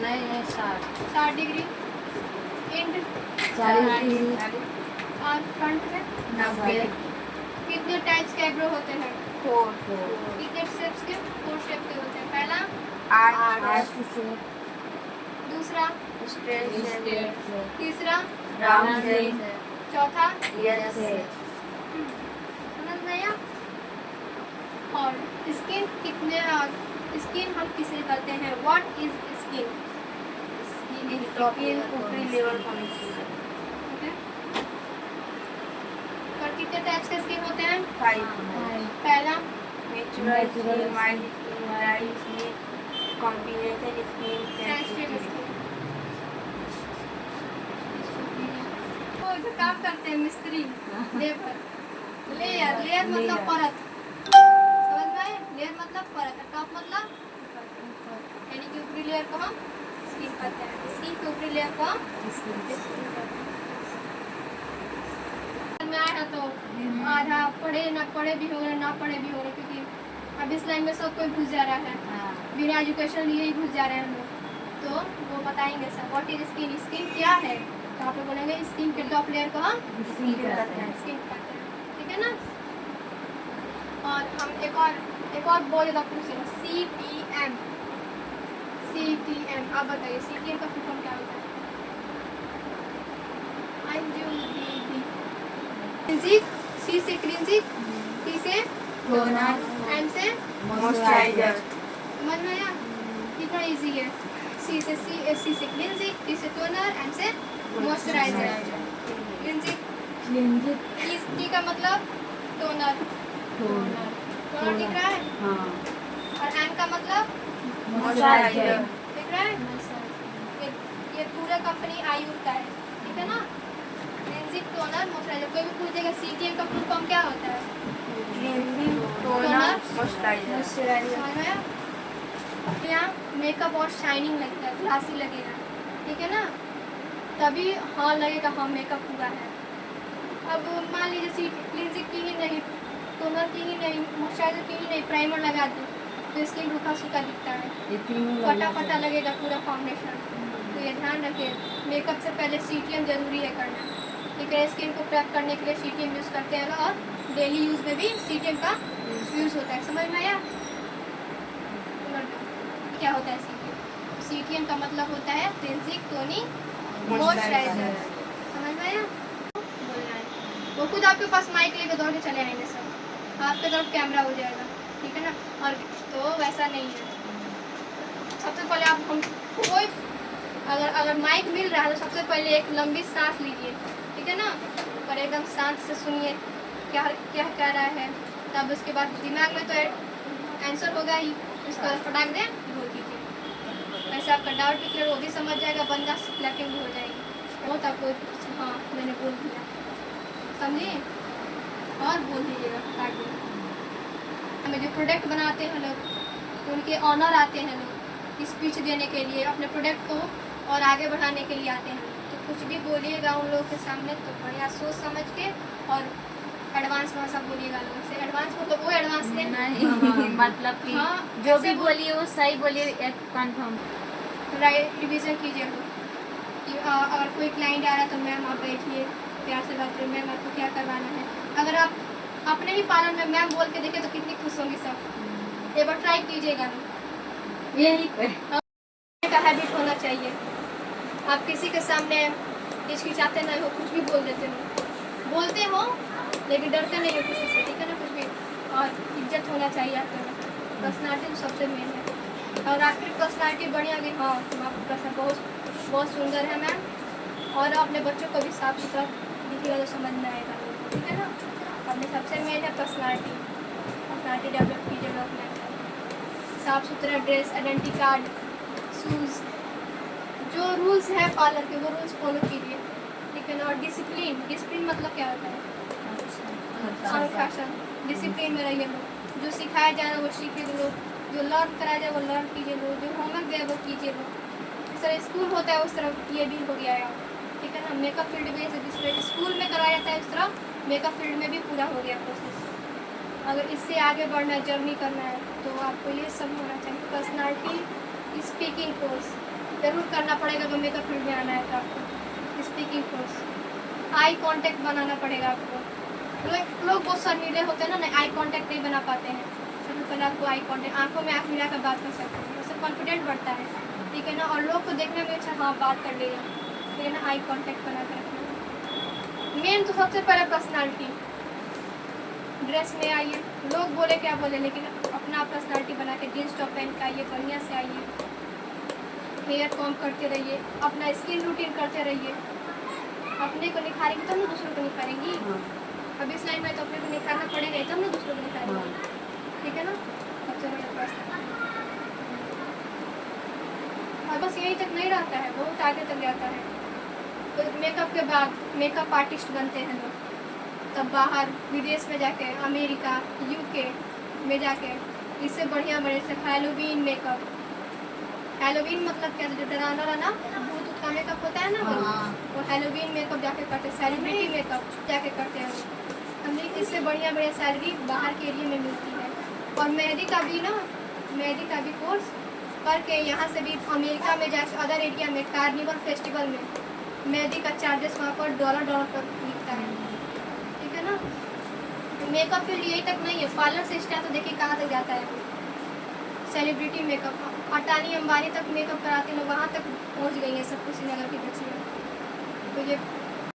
नहीं 60 degree. And 40 degree. और front में 90। कितने टाइप्स के आईब्रो होते हैं? 4। कितने शेप्स के? 4 शेप के होते हैं। पहला 8 से। दूसरा स्ट्रेट। तीसरा राउंड से। चौथा यस से। समझ में आया? और स्किन कितने स्किन हम किसे कहते हैं? What is skin? स्किन ऊपरी लेवल का मिश्रण। और कितने टाइप्स के स्किन होते हैं? 5। पहला natural skin, mild skin, dry skin, combination skin, sensitive skin. वो जो काम करते हैं मिस्त्री लेबर, लेयर मतलब परत। समझ में आया? लेयर मतलब परत, टॉप मतलब यानी कि ऊपरी लेयर को हम स्किन कहते हैं। स्किन के ऊपरी लेयर को हम स्किन कहते हैं। में आया तो आधा पढ़े ना पढ़े भी हो रहे, ना पढ़े भी हो रहे, क्योंकि अब इस लाइन में सब कोई घुस जा रहा है। बिना एजुकेशन लिए ही घुस जा रहे हैं हम लोग। तो वो बताएंगे sir what is skin, skin क्या है। तो आप लोग बोलेंगे स्किन के टॉप लेयर को हम स्किन कहते हैं। स्किन कहते हैं। ठीक है ना? और हम एक और बहुत ज़्यादा पूछेंगे CTM। CTM आप बताइए CTM का फुल फॉर्म क्या होता है? क्लिंजिक, C से क्लिंजिक, T से टोनर, M से मॉइस्चराइजर। समझ में आया? कितना इजी है। C से क्लिंजिक, T से टोनर, M से मॉइस्चराइजर। क्लिंजिक, T का मतलब टोनर। टोनर दिख रहा है? हाँ। और M का मतलब मॉइस्चराइजर। दिख रहा है? ये पूरा कंपनी आयुर का है। ठीक है ना? Cleansing, toner, moisturiser. कोई भी पूछेगा CTM का फुल फॉर्म क्या होता है? Cleansing, toner, moisturiser. समझ में आया? यहाँ मेकअप और शाइनिंग लगता है, ग्लासी लगेगा। ठीक है ना? तभी हाँ लगेगा हाँ मेकअप हुआ है। अब मान लीजिए क्लिंजिंग की ही नहीं, टोनर की ही नहीं, मॉइस्चराइजर की ही नहीं, प्राइमर लगा दी तो स्किन रूखा सूखा दिखता है, फटा लगेगा पूरा फाउंडेशन। तो ये ध्यान रखिए मेकअप से पहले CTM जरूरी है करना। ठीक है? स्किन को प्रेप करने के लिए CTM यूज़ करते हैं और डेली यूज़ में भी CTM का यूज़ होता है। समझ में आया? क्या होता है CTM का मतलब होता है क्लिंजिंग, टोनिंग, मॉइस्चराइजर। समझ में आया? बोलना है वो खुद आपके पास माइक लेकर दौड़ के चले आएंगे सब, आपके तरफ कैमरा हो जाएगा। ठीक है ना? और तो वैसा नहीं है। सबसे पहले आप हम कोई अगर माइक मिल रहा है तो सबसे पहले एक लंबी सांस लीजिए। ठीक है ना? और एकदम शांत से सुनिए क्या क्या कह रहा है। तब उसके बाद दिमाग में तो आंसर होगा ही, उसको फटाक दें बोल दीजिए। वैसे आपका डाउट भी क्लियर, वो भी समझ जाएगा, बंदा क्लैपिंग भी हो जाएगी। बहुत आपको हाँ मैंने बोल दिया, समझिए? और बोल दीजिएगा फटाक दें। हमें जो प्रोडक्ट बनाते हैं लोग, उनके ऑनर आते हैं लोग स्पीच देने के लिए, अपने प्रोडक्ट को और आगे बढ़ाने के लिए आते हैं। तो कुछ भी बोलिएगा उन लोगों के सामने तो बढ़िया सोच समझ के और एडवांस भाषा बोलिएगा लोगों से। एडवांस मतलब वो एडवांस नहीं मतलब कि हाँ, जो भी बोलिए वो सही बोलिए, एक कंफर्म राइट रिविज़न कीजिए लोग कि अगर कोई क्लाइंट आ रहा है तो मैम आप बैठिए, प्यार से बात करिए, मैम आपको क्या करवाना है। अगर आप अपने ही पालन में मैम बोल के देखें तो कितनी खुश होंगी सब। एक बार ट्राई कीजिएगा ना, यही का हैबिट होना चाहिए। आप किसी के सामने हिचकिचाते नहीं हो, कुछ भी बोल देते हो, बोलते हो लेकिन डरते नहीं हो किसी से। ठीक है ना? कुछ भी और इज्जत होना चाहिए आपके में। पर्सनालिटी सबसे मेन है। और आपकी पर्सनालिटी बढ़िया गई हाँ तुम आपकी पर्सनल बहुत सुंदर है मैम। और अपने बच्चों को भी साफ सुथरा दिखेगा तो समझ में आएगा। ठीक है ना? अपने सबसे मेन है पर्सनालिटी डेवलप कीजिए लोग में। साफ सुथरा ड्रेस, आइडेंटिटी कार्ड, शूज़, जो रूल्स है पार्लर के वो रूल्स फॉलो कीजिए। ठीक है ना? और डिसिप्लिन मतलब क्या होता है? अनुशासन। डिसिप्लिन में रहिए लोग। जो सिखाया जाए वो सीखिए लोग, जो लर्न कराया जाए वो लर्न कीजिए लोग, जो होमवर्क दिया वो कीजिए लोग। जिस तरह स्कूल होता है उस तरह ये भी हो गया है। ठीक है ना? मेकअप फील्ड में जिस तरह स्कूल में कराया जाता है उस तरह मेकअप फील्ड में भी पूरा हो गया प्रोसेस। अगर इससे आगे बढ़ना है, जर्नी करना है तो आपको ये सब होना चाहिए। पर्सनालिटी स्पीकिंग कोर्स, जरूर करना पड़ेगा अगर मेकअप फील्ड में आना है तो आपको। स्पीकिंग कोर्स, आई कांटेक्ट बनाना पड़ेगा आपको। लोग बहुत शर्मीले होते हैं ना, आई कांटेक्ट नहीं बना पाते हैं। सबसे पहले आपको आई कांटेक्ट, आंखों में आंख मिला कर बात कर सकते हैं, उससे कॉन्फिडेंट बढ़ता है, ठीक है ना। और लोग को देखने में अच्छा हाँ बात कर लेगा, ठीक है ना। आई कांटेक्ट बना कर रखना। मेन तो सबसे पहले पर्सनालिटी, ड्रेस में आइए, लोग बोले क्या बोले, लेकिन अपना पर्सनालिटी बना के जीन्स टॉप पहन के आइए, बढ़िया से आइए, हेयर कॉम करते रहिए, अपना स्किन रूटीन करते रहिए। अपने को निखारेंगे तब ना दूसरों को निखारेंगी। अब इस लाइन में तो अपने को निखारना पड़ेगा ही, तब ना दूसरों को निखारेंगे, ठीक है ना। सबसे बड़ा प्रश्न, और बस यहीं तक नहीं रहता है, बहुत आगे तक जाता है। तो मेकअप के बाद मेकअप आर्टिस्ट बनते हैं लोग, तब बाहर विदेश में जाके, अमेरिका, यूके में जाके इससे बढ़िया बड़े से हैलोवीन मेकअप, हैलोवीन मतलब क्या, जो डराना वाला भूत का मेकअप होता है ना, वो हैलोवीन मेकअप जाके करते हैं, सेलिब्रिटी मेकअप जाके करते हैं। हमें इससे बढ़िया बढ़िया सैलरी बाहर के एरिया में मिलती है। और मेहंदी का भी ना, मेहंदी का भी कोर्स करके यहाँ से भी अमेरिका में जाके अदर एरिया में कार्निवल फेस्टिवल में मेहंदी का चार्जेस वहाँ पर $1 पर मिलता है, ठीक है ना। मेकअप फील्ड यही तक नहीं है, पार्लर से स्टार्ट तो देखिए कहाँ तक जाता है, सेलिब्रिटी मेकअप, अटानी अंबानी तक मेकअप कराते हैं, वहाँ तक पहुँच गई है सब कुछ, नगर की बच्चियाँ। तो ये